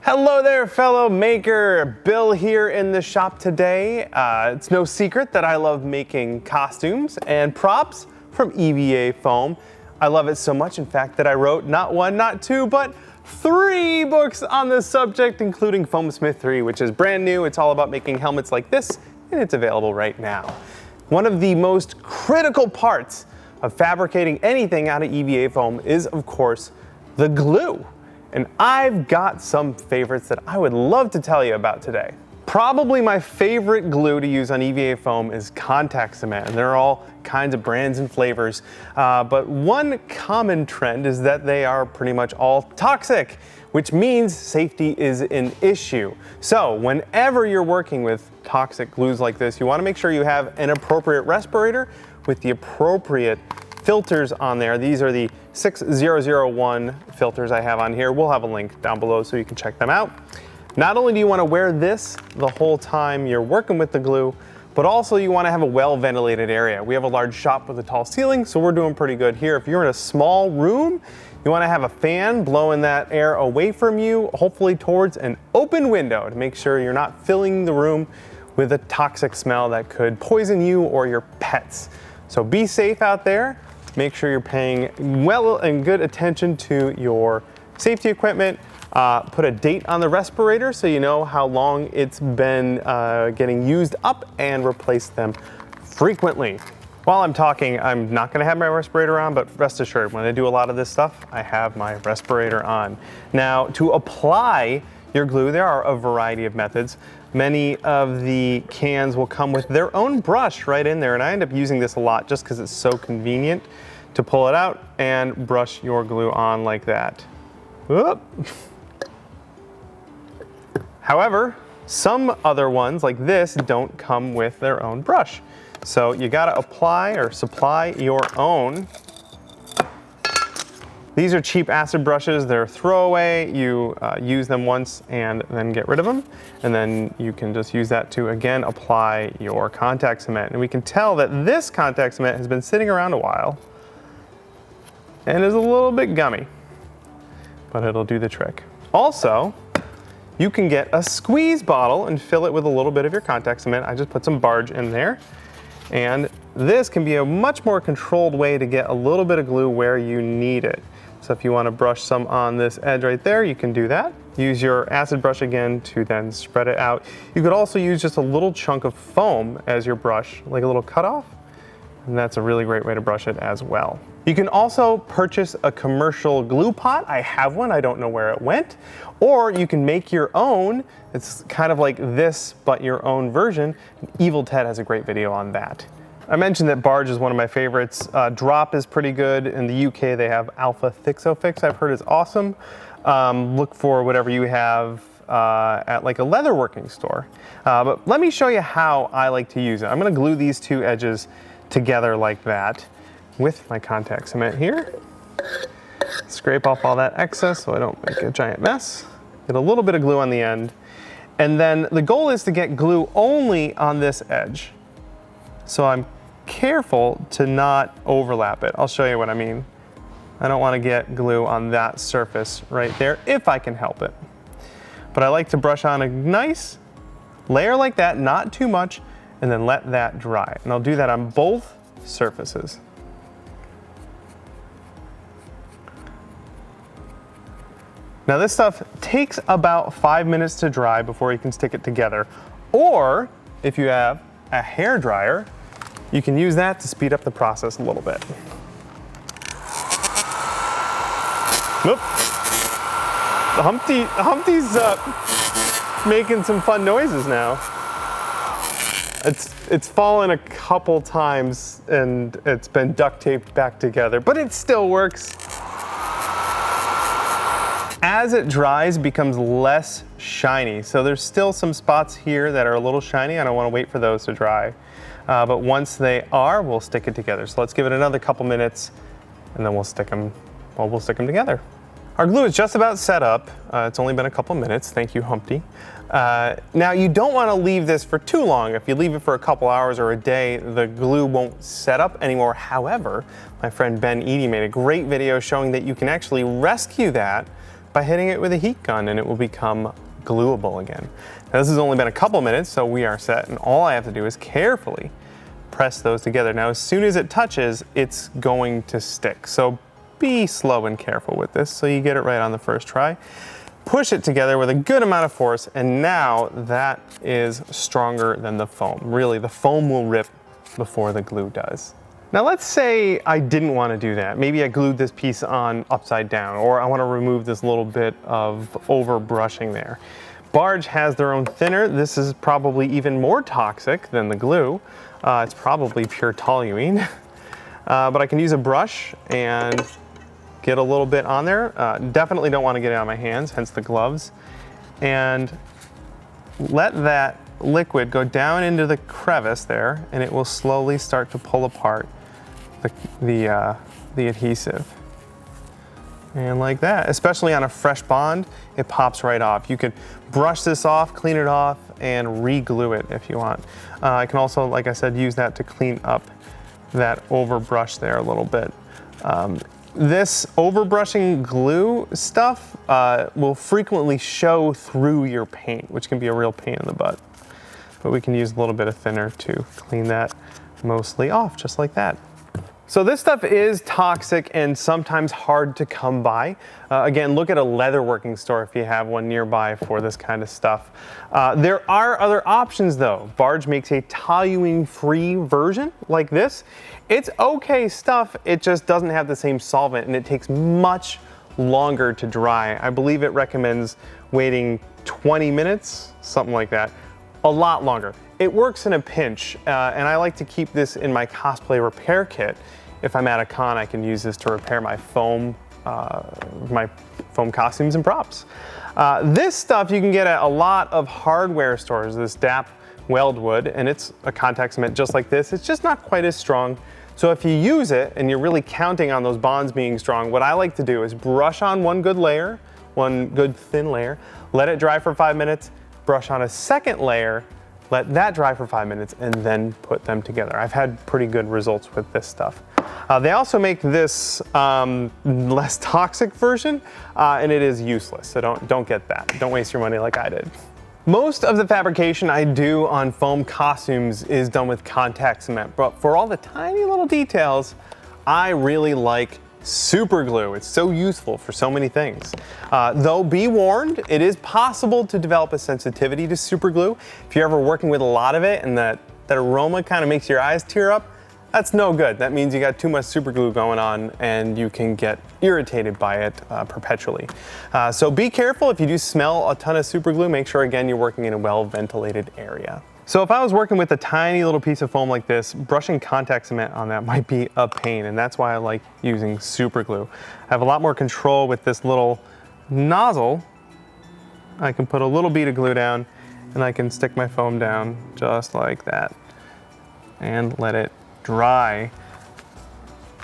Hello there, fellow maker. Bill here in the shop today. It's no secret that I love making costumes and props from EVA Foam. I love it so much, in fact, that I wrote not one, not two, but 3 books on this subject, including Foamsmith 3, which is brand new. It's all about making helmets like this, and it's available right now. One of the most critical parts of fabricating anything out of EVA Foam is, of course, the glue. And I've got some favorites that I would love to tell you about today. Probably my favorite glue to use on EVA Foam is contact cement, and there are all kinds of brands and flavors. But one common trend is that they are pretty much all toxic, which means safety is an issue. So whenever you're working with toxic glues like this, you want to make sure you have an appropriate respirator with the appropriate filters on there. These are the 6001 filters I have on here. We'll have a link down below so you can check them out. Not only do you want to wear this the whole time you're working with the glue, but also you want to have a well-ventilated area. We have a large shop with a tall ceiling, so we're doing pretty good here. If you're in a small room, you want to have a fan blowing that air away from you, hopefully towards an open window to make sure you're not filling the room with a toxic smell that could poison you or your pets. So be safe out there. Make sure you're paying well and good attention to your safety equipment. Put a date on the respirator so you know how long it's been getting used up, and replace them frequently. While I'm talking, I'm not going to have my respirator on, but rest assured, when I do a lot of this stuff, I have my respirator on. Now, to apply your glue, there are a variety of methods. Many of the cans will come with their own brush right in there, and I end up using this a lot just because it's so convenient to pull it out and brush your glue on like that. Whoop. However, some other ones like this don't come with their own brush. So you gotta apply or supply your own. These are cheap acid brushes. They're throwaway. You use them once and then get rid of them. And then you can just use that to, again, apply your contact cement. And we can tell that this contact cement has been sitting around a while and is a little bit gummy, but it'll do the trick. Also, you can get a squeeze bottle and fill it with a little bit of your contact cement. I just put some barge in there. And this can be a much more controlled way to get a little bit of glue where you need it. So if you want to brush some on this edge right there, you can do that. Use your acid brush again to then spread it out. You could also use just a little chunk of foam as your brush, like a little cutoff. And that's a really great way to brush it as well. You can also purchase a commercial glue pot. I have one, I don't know where it went. Or you can make your own. It's kind of like this, but your own version. Evil Ted has a great video on that. I mentioned that barge is one of my favorites. Drop is pretty good. In the UK, they have Alpha Thixofix, I've heard is awesome. Look for whatever you have at like a leatherworking store. But let me show you how I like to use it. I'm gonna glue these 2 edges together like that with my contact cement here. Scrape off all that excess so I don't make a giant mess. Get a little bit of glue on the end. And then the goal is to get glue only on this edge. So I'm careful to not overlap it. I'll show you what I mean. I don't want to get glue on that surface right there if I can help it. But I like to brush on a nice layer like that, not too much, and then let that dry. And I'll do that on both surfaces. Now this stuff takes about 5 minutes to dry before you can stick it together. Or if you have a hair dryer, you can use that to speed up the process a little bit. Whoop. Humpty's making some fun noises now. It's fallen a couple times and it's been duct taped back together, but it still works. As it dries, it becomes less shiny. So there's still some spots here that are a little shiny. I don't want to wait for those to dry. But once they are, we'll stick it together. So let's give it another couple minutes and then we'll stick them together. Our glue is just about set up. It's only been a couple minutes. Thank you, Humpty. Now you don't want to leave this for too long. If you leave it for a couple hours or a day, the glue won't set up anymore. However, my friend Eadie made a great video showing that you can actually rescue that by hitting it with a heat gun, and it will become gluable again. Now, this has only been a couple minutes, so we are set, and all I have to do is carefully press those together. Now, as soon as it touches, it's going to stick. So be slow and careful with this so you get it right on the first try. Push it together with a good amount of force, and now that is stronger than the foam. Really, the foam will rip before the glue does. Now let's say I didn't want to do that. Maybe I glued this piece on upside down, or I want to remove this little bit of over brushing there. Barge has their own thinner. This is probably even more toxic than the glue. It's probably pure toluene. But I can use a brush and get a little bit on there. Definitely don't want to get it on my hands, hence the gloves. And let that liquid go down into the crevice there, and it will slowly start to pull apart the adhesive. And like that, especially on a fresh bond, it pops right off. You could brush this off, clean it off, and re-glue it if you want. I can also, like I said, use that to clean up that overbrush there a little bit. This overbrushing glue stuff will frequently show through your paint, which can be a real pain in the butt. But we can use a little bit of thinner to clean that mostly off, just like that. So this stuff is toxic and sometimes hard to come by. Again, look at a leatherworking store if you have one nearby for this kind of stuff. There are other options though. Barge makes a toluene-free version like this. It's okay stuff, it just doesn't have the same solvent, and it takes much longer to dry. I believe it recommends waiting 20 minutes, something like that. A lot longer. It works in a pinch, and I like to keep this in my cosplay repair kit. If I'm at a con, I can use this to repair my foam costumes and props. This stuff you can get at a lot of hardware stores, this DAP Weldwood, and it's a contact cement just like this. It's just not quite as strong. So if you use it and you're really counting on those bonds being strong, what I like to do is brush on one good layer, one good thin layer, let it dry for 5 minutes, brush on a second layer, let that dry for 5 minutes, and then put them together. I've had pretty good results with this stuff. They also make this less toxic version, and it is useless, so don't get that. Don't waste your money like I did. Most of the fabrication I do on foam costumes is done with contact cement, but for all the tiny little details, I really like super glue. It's so useful for so many things. Though be warned, it is possible to develop a sensitivity to super glue. If you're ever working with a lot of it and that aroma kind of makes your eyes tear up, that's no good. That means you got too much super glue going on and you can get irritated by it perpetually. So be careful if you do smell a ton of super glue. Make sure again you're working in a well-ventilated area. So if I was working with a tiny little piece of foam like this, brushing contact cement on that might be a pain, and that's why I like using super glue. I have a lot more control with this little nozzle. I can put a little bead of glue down and I can stick my foam down just like that and let it dry.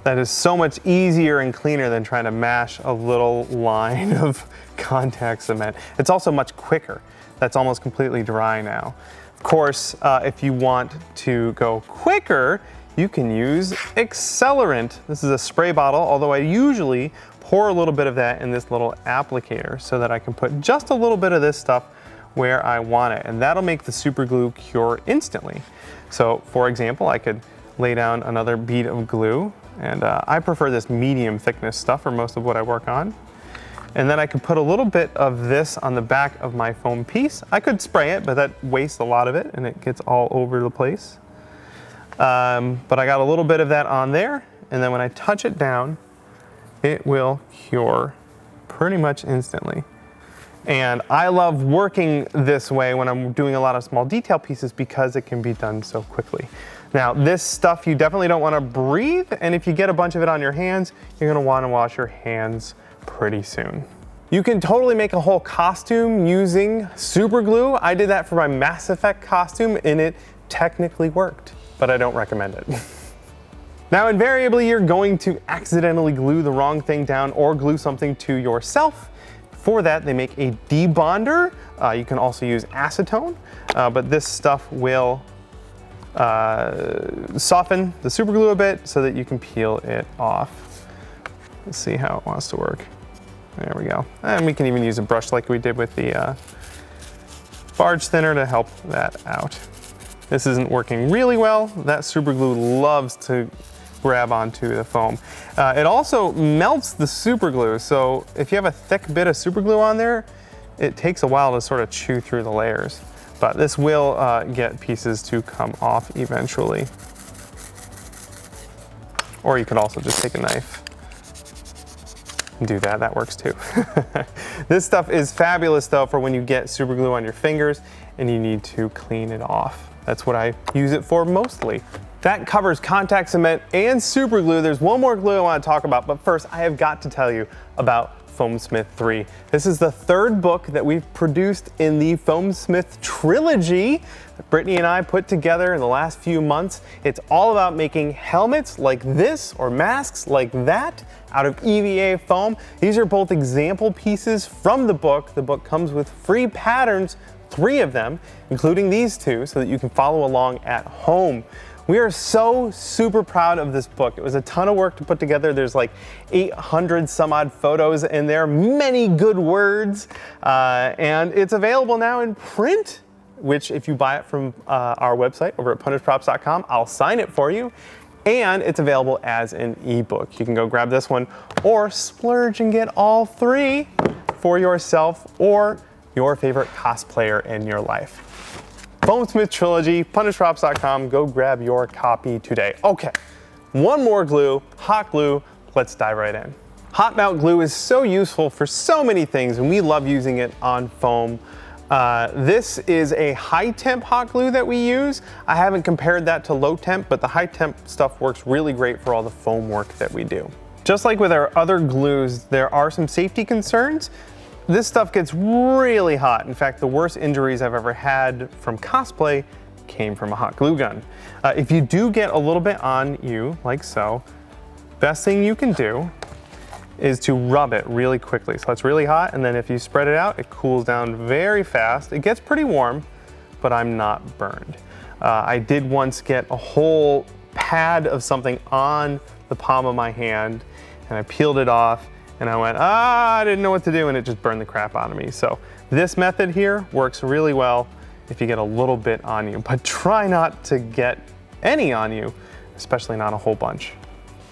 That is so much easier and cleaner than trying to mash a little line of contact cement. It's also much quicker. That's almost completely dry now. Of course, if you want to go quicker, you can use accelerant. This is a spray bottle, although I usually pour a little bit of that in this little applicator so that I can put just a little bit of this stuff where I want it, and that'll make the super glue cure instantly. So for example, I could lay down another bead of glue, and I prefer this medium thickness stuff for most of what I work on. And then I could put a little bit of this on the back of my foam piece. I could spray it, but that wastes a lot of it and it gets all over the place. But I got a little bit of that on there, and then when I touch it down, it will cure pretty much instantly. And I love working this way when I'm doing a lot of small detail pieces because it can be done so quickly. Now, this stuff you definitely don't want to breathe, and if you get a bunch of it on your hands, you're going to want to wash your hands pretty soon. You can totally make a whole costume using super glue. I did that for my Mass Effect costume and it technically worked, but I don't recommend it. Now, invariably, you're going to accidentally glue the wrong thing down or glue something to yourself. For that, they make a debonder. You can also use acetone, but this stuff will soften the super glue a bit so that you can peel it off. Let's see how it wants to work. There we go. And we can even use a brush like we did with the barge thinner to help that out. This isn't working really well. That super glue loves to grab onto the foam. It also melts the super glue, so if you have a thick bit of super glue on there, it takes a while to sort of chew through the layers. But this will get pieces to come off eventually. Or you could also just take a knife and do that, that works too. This stuff is fabulous though for when you get super glue on your fingers and you need to clean it off. That's what I use it for mostly. That covers contact cement and super glue. There's one more glue I want to talk about, but first I have got to tell you about Foamsmith 3. This is the third book that we've produced in the Foamsmith Trilogy that Brittany and I put together in the last few months. It's all about making helmets like this or masks like that out of EVA foam. These are both example pieces from the book. The book comes with free patterns, 3 of them, including these 2, so that you can follow along at home. We are so super proud of this book. It was a ton of work to put together. There's like 800 some odd photos in there, many good words, and it's available now in print, which if you buy it from our website over at punishprops.com, I'll sign it for you. And it's available as an ebook. You can go grab this one or splurge and get all 3 for yourself or your favorite cosplayer in your life. Foamsmith Trilogy, punishprops.com, go grab your copy today. Okay, one more glue, hot glue, let's dive right in. Hot melt glue is so useful for so many things and we love using it on foam. This is a high temp hot glue that we use. I haven't compared that to low temp, but the high temp stuff works really great for all the foam work that we do. Just like with our other glues, there are some safety concerns. This stuff gets really hot. In fact, the worst injuries I've ever had from cosplay came from a hot glue gun. If you do get a little bit on you, like so, best thing you can do is to rub it really quickly. So it's really hot, and then if you spread it out, it cools down very fast. It gets pretty warm, but I'm not burned. I did once get a whole pad of something on the palm of my hand, and I peeled it off, and I went, I didn't know what to do, and it just burned the crap out of me. So this method here works really well if you get a little bit on you, but try not to get any on you, especially not a whole bunch.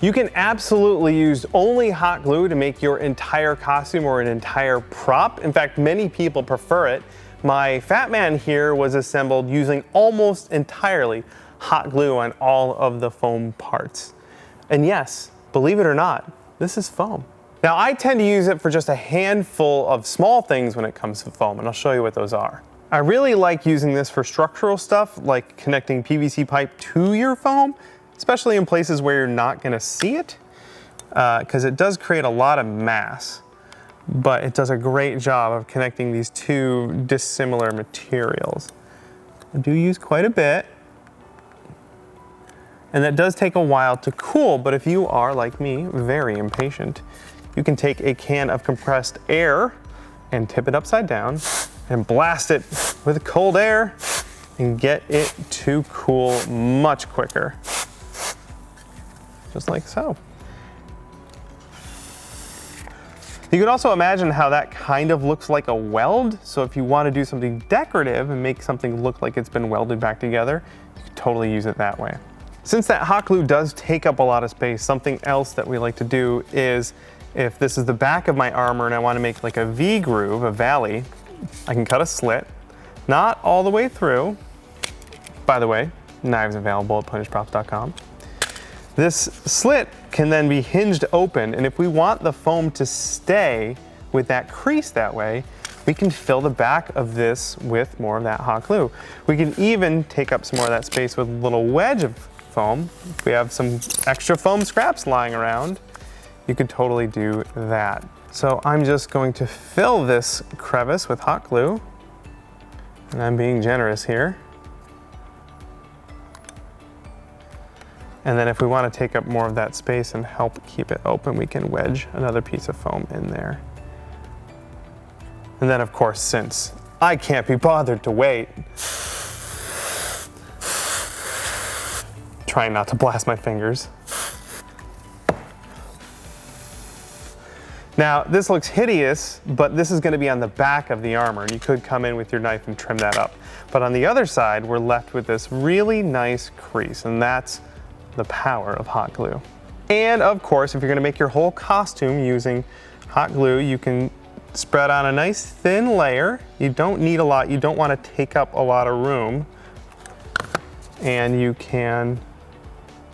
You can absolutely use only hot glue to make your entire costume or an entire prop. In fact, many people prefer it. My Fat Man here was assembled using almost entirely hot glue on all of the foam parts. And yes, believe it or not, this is foam. Now I tend to use it for just a handful of small things when it comes to foam, and I'll show you what those are. I really like using this for structural stuff, like connecting PVC pipe to your foam, especially in places where you're not gonna see it, because it does create a lot of mass, but it does a great job of connecting these 2 dissimilar materials. I do use quite a bit, and that does take a while to cool, but if you are, like me, very impatient, you can take a can of compressed air and tip it upside down and blast it with cold air and get it to cool much quicker. Just like so. You can also imagine how that kind of looks like a weld. So if you want to do something decorative and make something look like it's been welded back together, you can totally use it that way. Since that hot glue does take up a lot of space, something else that we like to do is, if this is the back of my armor and I want to make like a V groove, a valley, I can cut a slit, not all the way through. By the way, knives available at punishprops.com. This slit can then be hinged open, and if we want the foam to stay with that crease that way, we can fill the back of this with more of that hot glue. We can even take up some more of that space with a little wedge of foam. If we have some extra foam scraps lying around, you could totally do that. So I'm just going to fill this crevice with hot glue, and I'm being generous here. And then if we want to take up more of that space and help keep it open, we can wedge another piece of foam in there. And then of course, since I can't be bothered to wait, trying not to blast my fingers, Now, this looks hideous, but this is going to be on the back of the armor, and you could come in with your knife and trim that up. But on the other side, we're left with this really nice crease, and that's the power of hot glue. And of course, if you're going to make your whole costume using hot glue, you can spread on a nice thin layer. You don't need a lot. You don't want to take up a lot of room. And you can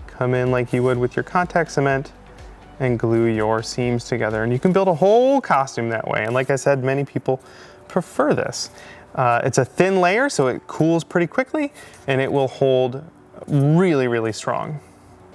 come in like you would with your contact cement and glue your seams together. And you can build a whole costume that way. And like I said, many people prefer this. It's a thin layer, so it cools pretty quickly, and it will hold really, really strong.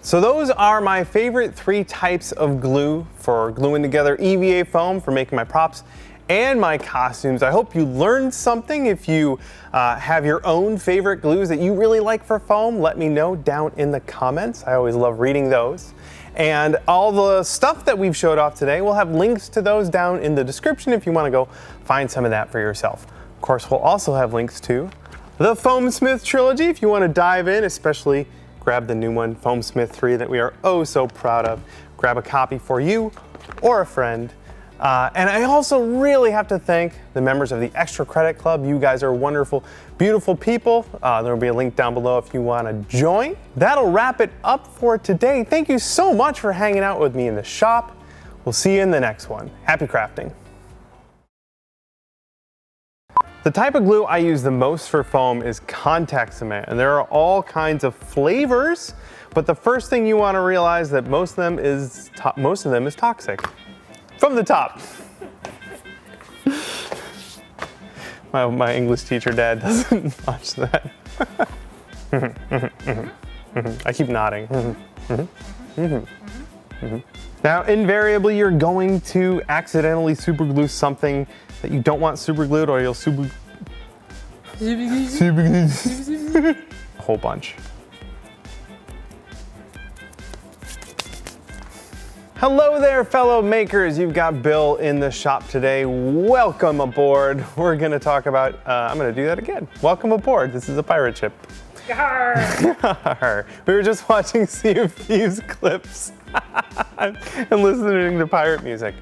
So those are my favorite 3 types of glue for gluing together EVA foam for making my props and my costumes. I hope you learned something. If you have your own favorite glues that you really like for foam, let me know down in the comments. I always love reading those. And all the stuff that we've showed off today, we'll have links to those down in the description if you want to go find some of that for yourself. Of course, we'll also have links to the Foamsmith Trilogy if you want to dive in, especially grab the new one, Foamsmith 3, that we are oh so proud of. Grab a copy for you or a friend. And I also really have to thank the members of the Extra Credit Club. You guys are wonderful, beautiful people. There will be a link down below if you want to join. That'll wrap it up for today. Thank you so much for hanging out with me in the shop. We'll see you in the next one. Happy crafting. The type of glue I use the most for foam is contact cement, and there are all kinds of flavors, but the first thing you want to realize that most of them is toxic. From the top. My English teacher dad doesn't watch that. I keep nodding. Now, invariably, you're going to accidentally super glue something that you don't want super glued, or you'll super glue a whole bunch. Hello there, fellow makers. You've got Bill in the shop today. Welcome aboard. We're gonna talk about, I'm gonna do that again. Welcome aboard. This is a pirate ship. Yarr. We were just watching Sea of Thieves clips and listening to pirate music.